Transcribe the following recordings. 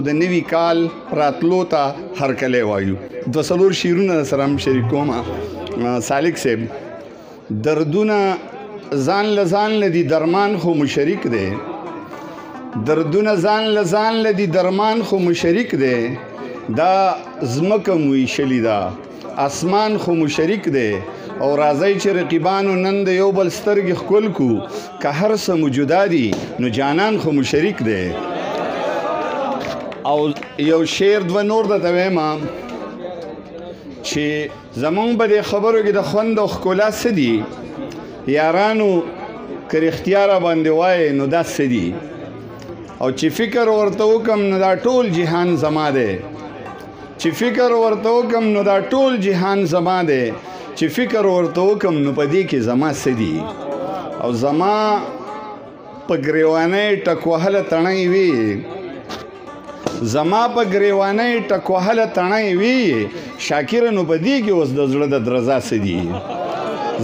د نوي کال راتلو ته هرکلی وایو. دوه څلور شعرونه سره هم شریکوم. سالک صاحب، دردونه ځان له ځان له دي درمان خو مشرک دی، دردونه ځان له ځان له دي درمان خو مشرک دی، دا ځمکه مو ایشلې ده اسمان خو مشرک دی، او راځئ چې رقیبانو نن د یو بل سترګې ښکل کړو، که هر څه مو جدا دي نو جانان خو مشرک دی. او یو شعر دوه نور درته ویمه چې زمونږ په دې خبرو کې د خوند او ښکلا څه دي، یارانو که رښتیا راباندې وایې نو دا څه دي، او چې فکر ورته وکم نو دا ټول جهان زما دی، چې فکر ورته وکم نو دا ټول جهان زما دی، چې فکر ورته وکم نو په دې کې زما څه دي. او زما په ګریوانۍ ټک وهله تڼۍ وي، زما په ګریوانۍ ټک وهله تڼۍ وي، شاکره نو په دې کې اوس د زړه د درزا څه دي.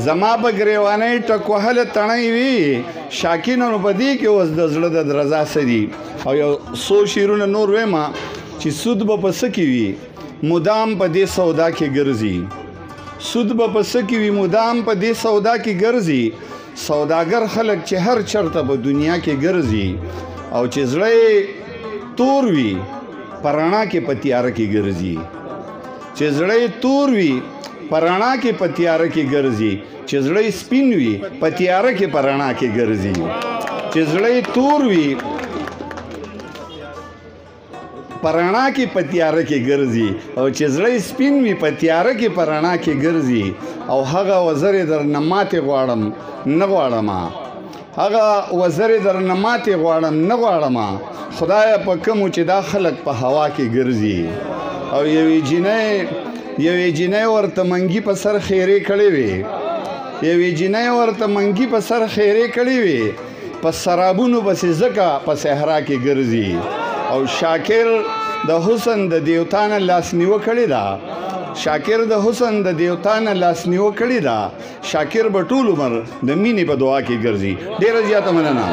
زما په ګریوانۍ ټک وهله تڼۍ وي، شاکره نو په دې کې اوس د زړه د درزا څه دي. او یو څو شعرونه نور ویمه چې سود به په څه کې وي مدام په دې سودا کې ګرځي، سود به په څه کې وي مدام په دې سودا کې ګرځي، سوداګر خلک چې هر چرته په دنیا کې ګرځي، او چې زړه تور وي په رڼا کې په تیاره کې ګرځي، چې زړه تور وي په رڼا کې په تیاره کې ګرځي، چې زړه سپین وي په تیاره کې په رڼا کې ګرځي، چې زړه تور وي په رڼا کې په تیاره کې ګرځي، او چې زړه سپین وي په تیاره کې په رڼا کې ګرځي. او هغه وزرې درنه ماتې غواړم نه غواړمه، هغه وزرې درنه ماتې غواړم نه غواړمه، خدایه په کومو چې دا خلک په هوا کې ګرځي. او یوې جینۍ ورته منګي په سر خیرې کړې وې، یوې جینۍ ورته منګي په سر خیرې کړې وې، په سرابونو پسې ځکه په صحرا کې ګرځي. او شاکر د حسن د دیوتا نه لاسنیوه کړې ده، شاکر د حسن د دیوتا نه لاسنیوه کړې ده، شاکر به ټول عمر د مینې په دعا کې ګرځي. ډېره زیاته مننه.